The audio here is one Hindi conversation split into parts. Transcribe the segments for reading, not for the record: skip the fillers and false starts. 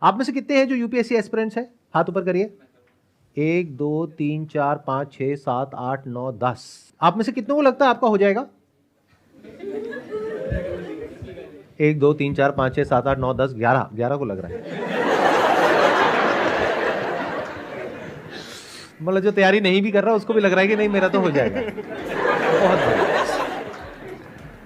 आप में से कितने हैं जो यूपीएससी एस्पिरेंट्स हैं? हाथ ऊपर करिए। 1 2 3 4 5 6 7 8 9 10। आप में से कितनों को लगता है आपका हो जाएगा? 1 2 3 4 5 6 7 8 9 10 11 को लग रहा है। मतलब जो तैयारी नहीं भी कर रहा उसको भी लग रहा है कि नहीं मेरा तो हो जाएगा। बहुत बढ़िया।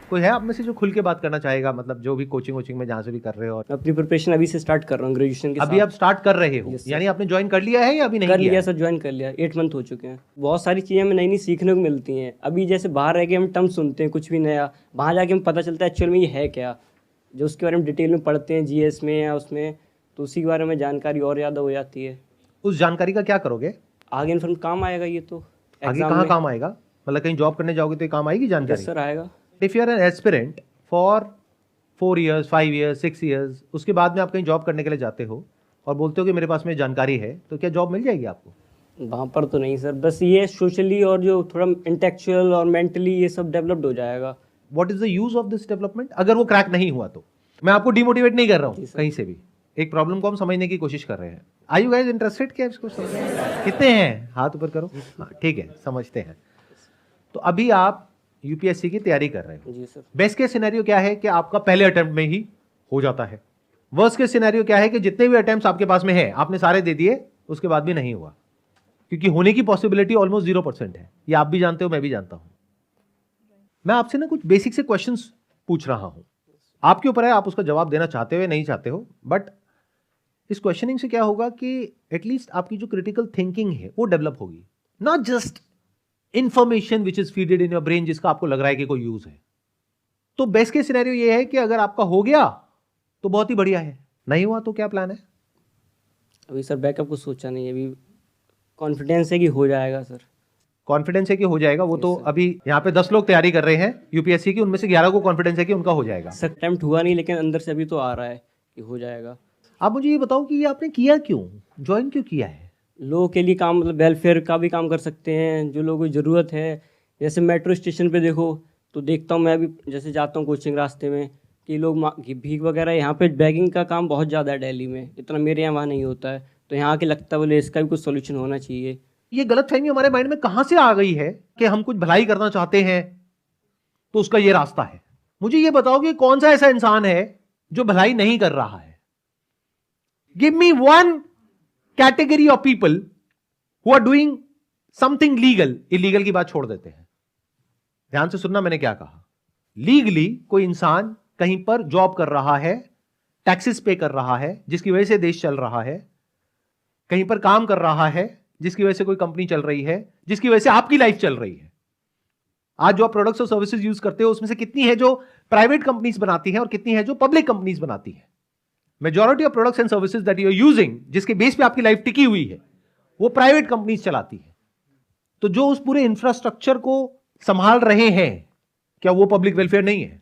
कोई है आप में से जो खुल के बात करना चाहेगा, मतलब जो भी कोचिंग में जहाँ से भी कर रहे हो? अपनी प्रिपरेशन अभी से स्टार्ट कर रहा हूँ ग्रेजुएशन के अभी आप स्टार्ट कर रहे हो? Yes, यानी आपने ज्वाइन कर लिया है या अभी नहीं कर किया लिया है? सर, ज्वाइन कर लिया, 8 मंथ हो चुके हैं। बहुत सारी चीज़ें हमें नई नई सीखने को मिलती हैं। अभी जैसे बाहर रह के हम टर्म सुनते हैं कुछ भी नया, वहाँ जाके हमें पता चलता है एक्चुअल में ये है क्या, जो उसके बारे में डिटेल में पढ़ते हैं जीएस में या उसमें, तो उसी के बारे में जानकारी और ज़्यादा हो जाती है। उस जानकारी का क्या करोगे आगे इन्फॉर्म काम आएगा ये तो आगे? एग्जाम कहाँ में। काम आएगा? मतलब कहीं जॉब करने जाओगे तो ये काम आएगी जानकारी? यस सर, आएगा। If you are an aspirant for 4 years 5 years 6 years, उसके बाद में आप कहीं जॉब करने के लिए जाते हो और बोलते हो कि मेरे पास में जानकारी है, तो क्या जॉब मिल जाएगी आपको? वहाँ पर तो नहीं सर, बस ये सोशली और जो थोड़ा इंटेलेक्चुअल और मेंटली ये सब डेवलप्ड हो जाएगा। What is the use of this development अगर वो क्रैक नहीं हुआ तो? मैं आपको डिमोटिवेट नहीं कर रहा हूँ कहीं से भी, एक प्रॉब्लम को हम समझने की कोशिश कर रहे हैं। Are you guys interested? क्या इसको समझने कितने हैं? हाथ ऊपर करो। हाँ ठीक है, समझते हैं। तो अभी आप यूपीएससी की तैयारी कर रहे हो। जी सर। बेस्ट केस सिनेरियो क्या है कि आपका पहले अटेम्प्ट में ही हो जाता है। वर्स्ट केस सिनेरियो क्या है कि जितने भी अटेम्प्ट्स आपके पास में है आपने सारे दे दिए, उसके बाद भी नहीं हुआ, क्योंकि होने की पॉसिबिलिटी ऑलमोस्ट 0% है। ये आप भी जानते हो, मैं भी जानता हूं। मैं आपसे ना कुछ बेसिक से क्वेश्चंस पूछ रहा हूं, आपके ऊपर है आप उसका जवाब देना चाहते हो या नहीं चाहते हो। बट इस क्वेश्चनिंग से क्या होगा कि एटलीस्ट आपकी जो क्रिटिकल थिंकिंग है वो डेवलप होगी, not just information which is feeded in your brain जिसका आपको लग रहा है कि कोई यूज है। तो बेस्ट केस सिनेरियो ये है कि अगर आपका हो गया तो बहुत ही बढ़िया है, नहीं हुआ तो क्या प्लान है? अभी सर बैकअप को सोचा नहीं है, अभी कॉन्फिडेंस है कि हो जाएगा सर। कॉन्फिडेंस है कि हो जाएगा? वो तो अभी यहाँ पे 10 लोग तैयारी कर रहे हैं यूपीएससी की, उनमें से 11 को कॉन्फिडेंस है कि उनका हो जाएगा। सर अटेम्प्ट हुआ नहीं, लेकिन अंदर से अभी तो आ रहा है कि हो जाएगा। आप मुझे ये बताओ कि ये आपने किया क्यों, ज्वाइन क्यों किया है? लोगों के लिए काम, मतलब वेलफेयर का भी काम कर सकते हैं, जो लोगों को ज़रूरत है। जैसे मेट्रो स्टेशन पे देखो तो देखता हूँ मैं भी, जैसे जाता हूँ कोचिंग रास्ते में, कि लोग भीख वगैरह, यहाँ पे बैगिंग का काम बहुत ज़्यादा है दिल्ली में, इतना मेरे यहाँ वहाँ नहीं होता है, तो यहाँ के लगता है बोले इसका भी कुछ सोल्यूशन होना चाहिए। ये गलतफहमी हमारे माइंड में कहां से आ गई है कि हम कुछ भलाई करना चाहते हैं तो उसका ये रास्ता है? मुझे ये बताओ कि कौन सा ऐसा इंसान है जो भलाई नहीं कर रहा है? Give me one category of people who are doing something legal. Illegal की बात छोड़ देते हैं, ध्यान से सुनना मैंने क्या कहा। लीगली कोई इंसान कहीं पर जॉब कर रहा है, टैक्सेस पे कर रहा है जिसकी वजह से देश चल रहा है, कहीं पर काम कर रहा है जिसकी वजह से कोई कंपनी चल रही है, जिसकी वजह से आपकी लाइफ चल रही है। आज जो आप प्रोडक्ट्स और सर्विसेज यूज करते हो उसमें से कितनी है जो प्राइवेट कंपनीज बनाती हैं और कितनी है जो पब्लिक कंपनीज बनाती हैं? Majority of products and services that you are using, जिसके बेस पे आपकी लाइफ टिकी हुई है, वो प्राइवेट कंपनीज चलाती है। तो जो उस पूरे इंफ्रास्ट्रक्चर को संभाल रहे हैं, क्या वो पब्लिक वेलफेयर नहीं है?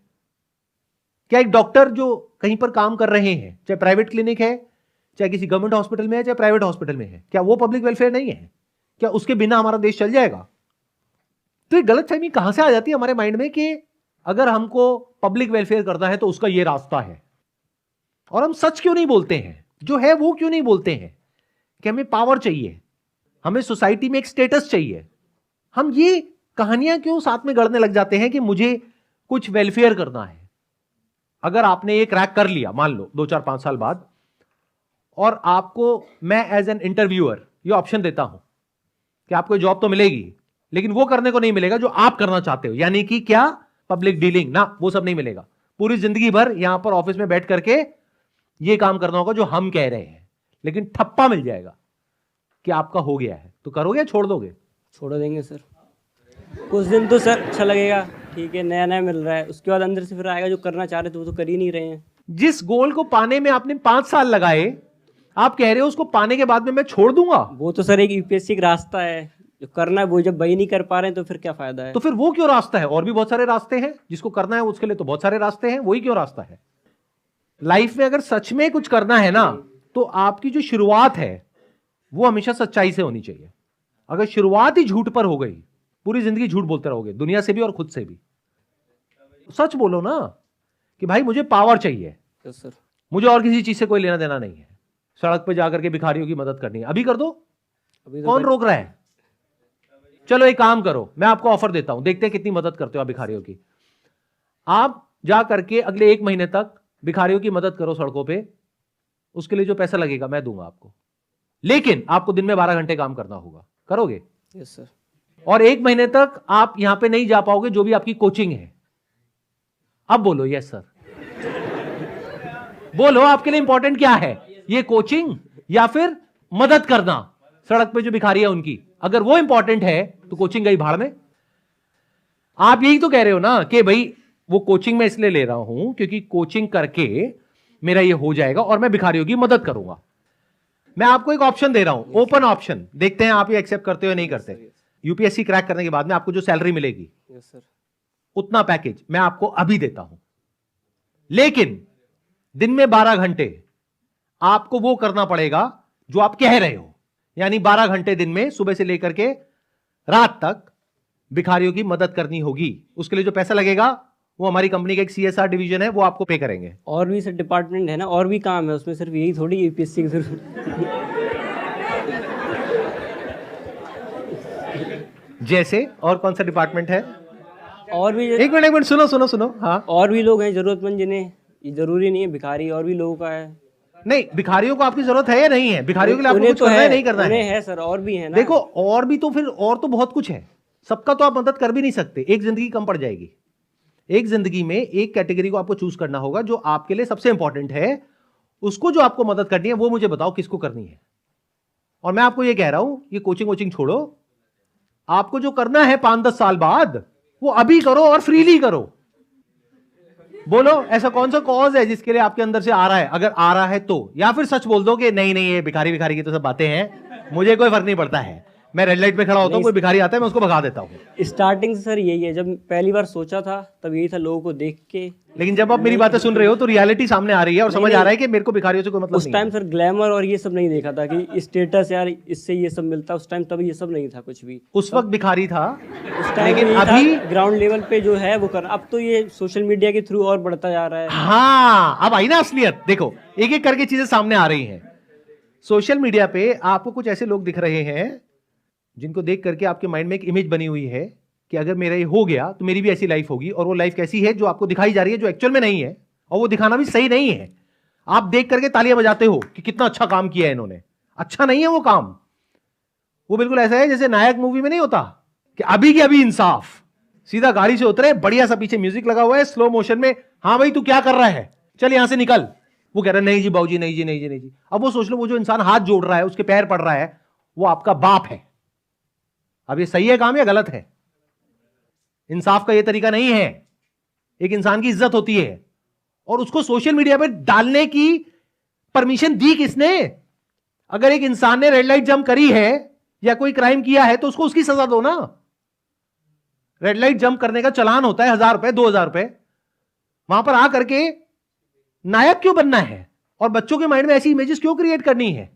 क्या एक डॉक्टर जो कहीं पर काम कर रहे हैं, चाहे प्राइवेट क्लिनिक है, चाहे किसी गवर्नमेंट हॉस्पिटल में है, चाहे प्राइवेट हॉस्पिटल में है, क्या वो पब्लिक वेलफेयर नहीं है? क्या उसके बिना हमारा देश चल जाएगा? तो ये गलतफहमी कहां से आ जाती है हमारे माइंड में कि अगर हमको पब्लिक वेलफेयर करना है तो उसका ये रास्ता है। और हम सच क्यों नहीं बोलते हैं, जो है वो क्यों नहीं बोलते हैं कि हमें पावर चाहिए, हमें सोसाइटी में एक स्टेटस चाहिए? हम ये कहानियां क्यों साथ में गढ़ने लग जाते हैं कि मुझे कुछ वेलफेयर करना है? अगर आपने ये क्रैक कर लिया, मान लो 2 4 5 साल बाद, और आपको मैं एज एन इंटरव्यूअर ये ऑप्शन देता हूं कि आपको जॉब तो मिलेगी, लेकिन वो करने को नहीं मिलेगा जो आप करना चाहते हो, यानी कि क्या? पब्लिक डीलिंग ना, वो सब नहीं मिलेगा। पूरी जिंदगी भर यहां पर ऑफिस में बैठ करके ये काम करना होगा जो हम कह रहे हैं, लेकिन ठप्पा मिल जाएगा कि आपका हो गया है। तो करोगे या छोड़ दोगे? छोड़ देंगे सर। कुछ दिन तो सर अच्छा लगेगा, ठीक है नया नया मिल रहा है, उसके बाद अंदर से फिर आएगा जो करना चाह रहे थे वो तो कर ही नहीं रहे हैं। जिस गोल को पाने में आपने 5 साल लगाए, आप कह रहे हो उसको पाने के बाद में मैं छोड़ दूंगा? वो तो सर एक यूपीएससी का रास्ता है, जो करना है वो जब वही नहीं कर पा रहे हैं तो फिर क्या फायदा है? तो फिर वो क्यों रास्ता है? और भी बहुत सारे रास्ते हैं, जिसको करना है उसके लिए तो बहुत सारे रास्ते हैं, वही क्यों रास्ता है? लाइफ में अगर सच में कुछ करना है ना, तो आपकी जो शुरुआत है वो हमेशा सच्चाई से होनी चाहिए। अगर शुरुआत ही झूठ पर हो गई, पूरी जिंदगी झूठ बोलते रहोगे, दुनिया से भी और खुद से भी। सच बोलो ना कि भाई मुझे पावर चाहिए, तो सर मुझे और किसी चीज से कोई लेना देना नहीं है। सड़क पे जाकर के भिखारियों की मदद करनी है, अभी कर दो। अभी तो कौन रोक रहा है? चलो एक काम करो, मैं आपको ऑफर देता हूं, देखते हैं कितनी मदद करते हो आप भिखारियों की। आप जा करके अगले 1 महीने तक भिखारियों की मदद करो सड़कों पे, उसके लिए जो पैसा लगेगा मैं दूंगा आपको, लेकिन आपको दिन में 12 घंटे काम करना होगा। करोगे? Yes sir. और 1 महीने तक आप यहां पे नहीं जा पाओगे, जो भी आपकी कोचिंग है। अब बोलो यस सर। बोलो आपके लिए इंपॉर्टेंट क्या है, ये कोचिंग या फिर मदद करना सड़क पे जो भिखारी है उनकी? अगर वो इंपॉर्टेंट है तो कोचिंग गई भाड़ में। आप यही तो कह रहे हो ना कि भाई वो कोचिंग मैं इसलिए ले रहा हूं क्योंकि कोचिंग करके मेरा ये हो जाएगा और मैं भिखारियों की मदद करूंगा। मैं आपको एक ऑप्शन दे रहा हूं, ओपन ऑप्शन, देखते हैं आप ये एक्सेप्ट करते हो या नहीं करते। यूपीएससी क्रैक करने के बाद में आपको जो सैलरी मिलेगी, यस सर। उतना पैकेज मैं आपको अभी देता हूं, लेकिन दिन में 12 घंटे आपको वो करना पड़ेगा जो आप कह रहे हो, यानी 12 घंटे दिन में सुबह से लेकर के रात तक भिखारियों की मदद करनी होगी। उसके लिए जो पैसा लगेगा वो हमारी कंपनी का एक सीएसआर डिवीजन है, वो आपको पे करेंगे। और भी सर डिपार्टमेंट है ना, और भी काम है उसमें, सिर्फ यही थोड़ी यूपीएससी की जरूरत। जैसे और कौन सा डिपार्टमेंट है? और भी एक मिनट सुनो सुनो सुनो। हाँ, और भी लोग हैं जरूरतमंद, जिन्हें ये जरूरी नहीं है भिखारी, और भी लोगों का है। नहीं, भिखारियों को आपकी जरूरत है या नहीं है? भिखारियों के लिए आपको उन्हें कुछ तो करना है है, नहीं करना उन्हें है? है सर, और भी है ना। देखो और भी तो फिर और तो बहुत कुछ है, सबका तो आप मदद कर भी नहीं सकते, एक जिंदगी कम पड़ जाएगी। एक जिंदगी में एक कैटेगरी को आपको चूज करना होगा जो आपके लिए सबसे इंपॉर्टेंट है, उसको जो आपको मदद करनी है वो मुझे बताओ किसको करनी है। और मैं आपको ये कह रहा हूं, ये कोचिंग वोचिंग छोड़ो, आपको जो करना है 5-10 साल बाद वो अभी करो और फ्रीली करो। बोलो ऐसा कौन सा कॉज है जिसके लिए आपके अंदर से आ रहा है? अगर आ रहा है तो, या फिर सच बोल दो कि नहीं नहीं ये भिखारी भिखारी की तो सब बातें हैं, मुझे कोई फर्क नहीं पड़ता है, मैं रेड लाइट पे खड़ा होता हूं, कोई भिखारी आता है मैं उसको भगा देता हूं। स्टार्टिंग से सर यही है, जब पहली बार सोचा था तब यही था, लोगों को देख के। लेकिन जब आप मेरी बातें सुन रहे हो तो रियलिटी सामने आ रही है और समझ आ रहा है कि मेरे को भिखारियों से कोई मतलब उस नहीं टाइम है। सर ग्लैमर और ये सब नहीं देखा था कि स्टेटस यार इससे ये सब मिलता, उस टाइम तब ये सब नहीं था कुछ भी। उस वक्त भिखारी था, उस टाइम लेकिन यही अभी था ग्राउंड लेवल पे जो है वो कर। अब तो ये सोशल मीडिया के थ्रू और बढ़ता जा रहा है। हाँ, अब आई ना असलियत। देखो एक एक करके चीजें सामने आ रही हैं। सोशल मीडिया पे आपको कुछ ऐसे लोग दिख रहे हैं जिनको देख करके आपके माइंड में एक इमेज बनी हुई है कि अगर मेरा ये हो गया तो मेरी भी ऐसी लाइफ होगी, और वो लाइफ कैसी है जो आपको दिखाई जा रही है, जो एक्चुअल में नहीं है, और वो दिखाना भी सही नहीं है। आप देख करके तालियां बजाते हो कि कितना अच्छा काम किया है इन्होंने, अच्छा नहीं है वो काम। वो बिल्कुल ऐसा है जैसे नायक मूवी में नहीं होता कि अभी की अभी इंसाफ, सीधा गाड़ी से उतरे, बढ़िया सा पीछे म्यूजिक लगा हुआ है स्लो मोशन में, हाँ भाई तू क्या कर रहा है, चल यहां से निकल। वो कह रहा है नहीं जी बाबूजी, नहीं जी, नहीं जी, नहीं जी। अब वो सोच लो, वो जो इंसान हाथ जोड़ रहा है, उसके पैर पड़ रहा है, वो आपका बाप है। अब ये सही है काम या गलत है? इंसाफ का ये तरीका नहीं है। एक इंसान की इज्जत होती है, और उसको सोशल मीडिया पे डालने की परमिशन दी किसने? अगर एक इंसान ने रेड लाइट जंप करी है या कोई क्राइम किया है तो उसको उसकी सजा दो ना। रेड लाइट जंप करने का चालान होता है 1000 रुपए, 2000 रुपए। वहां पर आकर के नायक क्यों बनना है? और बच्चों के माइंड में ऐसी इमेजेस क्यों क्रिएट करनी है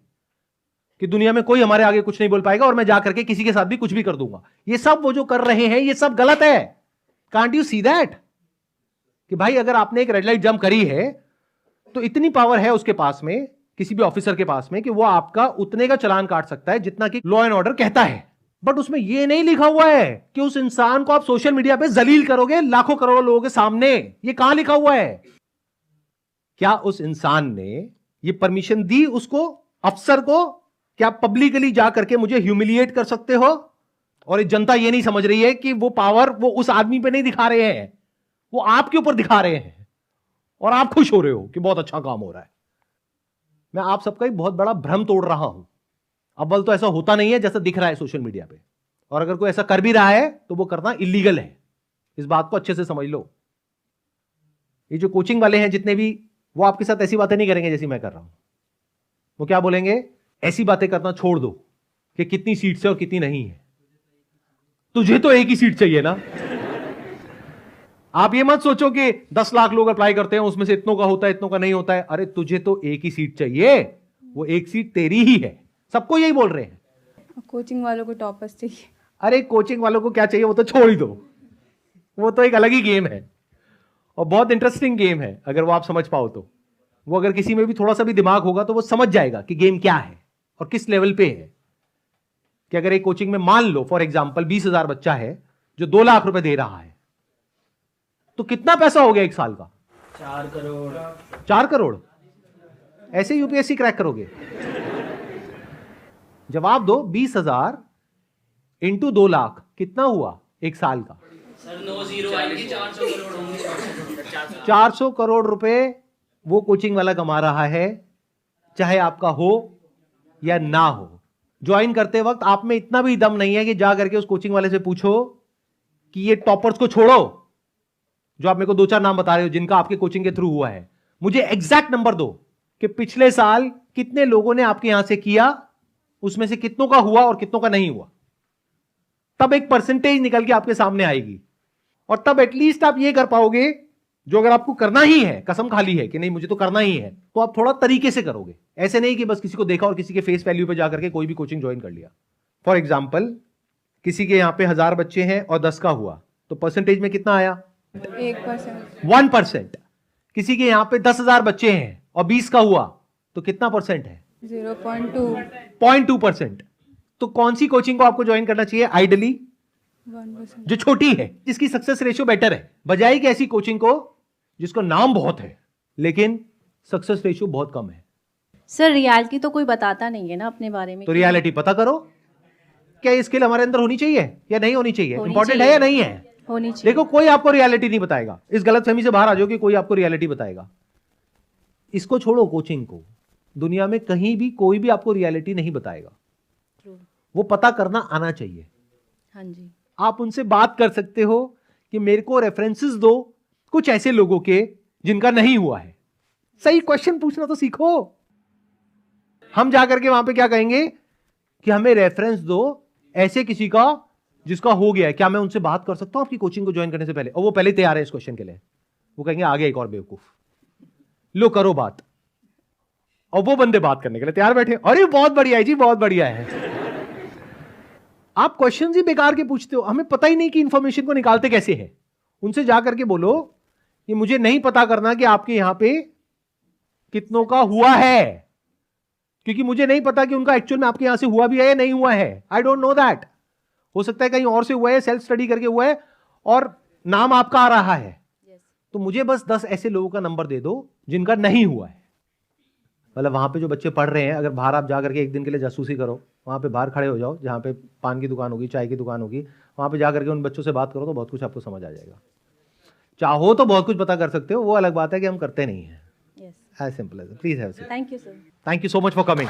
कि दुनिया में कोई हमारे आगे कुछ नहीं बोल पाएगा और मैं जाकर के किसी के साथ भी कुछ भी कर दूंगा? ये सब वो जो कर रहे हैं ये सब गलत है। कांट यू सी दैट कि भाई अगर आपने एक रेड लाइट जंप करी है तो इतनी पावर है उसके पास में, किसी भी ऑफिसर के पास में, कि वो आपका उतने का चालान काट सकता है जितना कि लॉ एंड ऑर्डर कहता है। बट उसमें ये नहीं लिखा हुआ है कि उस इंसान को आप सोशल मीडिया पे जलील करोगे लाखों करोड़ों लोगों के सामने। ये कहां लिखा हुआ है? क्या उस इंसान ने ये परमिशन दी उसको, अफसर को, क्या पब्लिकली जाकर के मुझे ह्यूमिलिएट कर सकते हो? और ये जनता ये नहीं समझ रही है कि वो पावर वो उस आदमी पे नहीं दिखा रहे हैं, वो आपके ऊपर दिखा रहे हैं, और आप खुश हो रहे हो कि बहुत अच्छा काम हो रहा है। मैं आप सबका एक बहुत बड़ा भ्रम तोड़ रहा हूं। अव्वल तो ऐसा होता नहीं है जैसा दिख रहा है सोशल मीडिया पे, और अगर कोई ऐसा कर भी रहा है तो वो करना इलीगल है। इस बात को अच्छे से समझ लो। ये जो कोचिंग वाले हैं जितने भी, वो आपके साथ ऐसी बातें नहीं करेंगे जैसी मैं कर रहा हूं। वो क्या बोलेंगे? ऐसी बातें करना छोड़ दो कि कितनी सीट है और कितनी नहीं है। तुझे तो एक ही सीट चाहिए ना। आप ये मत सोचो कि 10 लाख लोग अप्लाई करते हैं, उसमें से इतनों का होता है, इतनों का नहीं होता है। अरे तुझे तो एक ही सीट चाहिए, वो एक सीट तेरी ही है। सबको यही बोल रहे हैं। कोचिंग वालों को टॉपर्स चाहिए। अरे कोचिंग वालों को क्या चाहिए वो तो छोड़ ही दो, वो तो एक अलग ही गेम है और बहुत इंटरेस्टिंग गेम है अगर वो आप समझ पाओ तो। वो अगर किसी में भी थोड़ा सा भी दिमाग होगा तो वो समझ जाएगा कि गेम क्या है और किस लेवल पे है। कि अगर एक कोचिंग में मान लो फॉर एग्जाम्पल 20,000 बच्चा है जो 2 लाख रुपए दे रहा है, तो कितना पैसा हो गया एक साल का? 4 करोड़। 4 करोड़। ऐसे यूपीएससी क्रैक करोगे? जवाब दो। 20,000 इंटू 2 लाख कितना हुआ एक साल का? सर 9 जीरो आएंगे, 400 करोड़ होंगे। 400 करोड़ रुपए वो कोचिंग वाला कमा रहा है, चाहे आपका हो या ना हो। ज्वाइन करते वक्त आप में इतना भी दम नहीं है कि जा करके उस कोचिंग वाले से पूछो कि ये टॉपर्स को छोड़ो, जो आप मेरे को 2-4 नाम बता रहे हो जिनका आपके कोचिंग के थ्रू हुआ है, मुझे एग्जैक्ट नंबर दो कि पिछले साल कितने लोगों ने आपके यहां से किया, उसमें से कितनों का हुआ और कितनों का नहीं हुआ। तब एक परसेंटेज निकल के आपके सामने आएगी और तब एटलीस्ट आप ये कर पाओगे जो अगर आपको करना ही है, कसम खाली है कि नहीं मुझे तो करना ही है, तो आप थोड़ा तरीके से करोगे। ऐसे नहीं कि बस किसी को देखा और किसी के फेस वैल्यू पे जाकर के कोई भी कोचिंग ज्वाइन कर लिया। फॉर एग्जाम्पल किसी के यहां पे 1000 बच्चे हैं और 10 का हुआ, तो परसेंटेज में कितना आया? 1%। 1%। किसी के यहां पे 10,000 बच्चे हैं और 20 का हुआ, तो कितना परसेंट है? 0.2। 0.2%। तो कौन सी कोचिंग को आपको ज्वाइन करना चाहिए आइडली? 1%। जो छोटी है, जिसकी सक्सेस रेशियो बेटर है, बजाय कि ऐसी कोचिंग को जिसको नाम बहुत है लेकिन सक्सेस रेशियो बहुत कम है। सर रियलिटी तो कोई बताता नहीं है ना अपने बारे में। तो रियलिटी पता करो। क्या ये स्किल हमारे अंदर होनी चाहिए या नहीं होनी चाहिए? होनी इंपॉर्टेंट है चाहिए। या नहीं है? होनी चाहिए। देखो कोई आपको रियलिटी नहीं बताएगा। इस गलतफहमी से बाहर आ जाओ कि कोई आपको रियलिटी बताएगा। इसको छोड़ो, कोचिंग को। दुनिया में कहीं भी कोई भी आपको रियलिटी नहीं बताएगा। वो पता करना आना चाहिए। हाँ जी। आप उनसे बात कर सकते हो कि मेरे को रेफरेंसेस दो कुछ ऐसे लोगों के जिनका नहीं हुआ है। सही क्वेश्चन पूछना तो सीखो। हम जाकर के वहां पे क्या कहेंगे कि हमें रेफरेंस दो ऐसे किसी का जिसका हो गया है, क्या मैं उनसे बात कर सकता हूं आपकी कोचिंग को ज्वाइन करने से पहले? और वो पहले ही तैयार है इस क्वेश्चन के लिए। वो कहेंगे आगे एक और बेवकूफ, लो करो बात। और वो बंदे बात करने के लिए तैयार बैठे। अरे बहुत बढ़िया है जी, बहुत बढ़िया है। आप क्वेश्चन ही बेकार के पूछते हो। हमें पता ही नहीं कि इंफॉर्मेशन को निकालते कैसे है। उनसे जाकर के बोलो कि मुझे नहीं पता करना कि आपके यहां पे कितनों का हुआ है, क्योंकि मुझे नहीं पता कि उनका एक्चुअल में आपके यहां से हुआ भी है या नहीं हुआ है। I don't know that. हो सकता है कहीं और से हुआ है, सेल्फ स्टडी करके हुआ है और नाम आपका आ रहा है। तो मुझे बस 10 ऐसे लोगों का नंबर दे दो जिनका नहीं हुआ है। मतलब वहां पे जो बच्चे पढ़ रहे हैं, अगर बाहर आप जाकर के एक दिन के लिए जासूसी करो, वहां पे बाहर खड़े हो जाओ जहां पे पान की दुकान होगी, चाय की दुकान होगी, वहां पे जाकर के उन बच्चों से बात करो तो बहुत कुछ आपको समझ आ जाएगा। चाहो तो बहुत कुछ पता कर सकते हो, वो अलग बात है कि हम करते नहीं है। Yes. As simple as. Please have a seat. Thank you sir. Thank you so much for coming.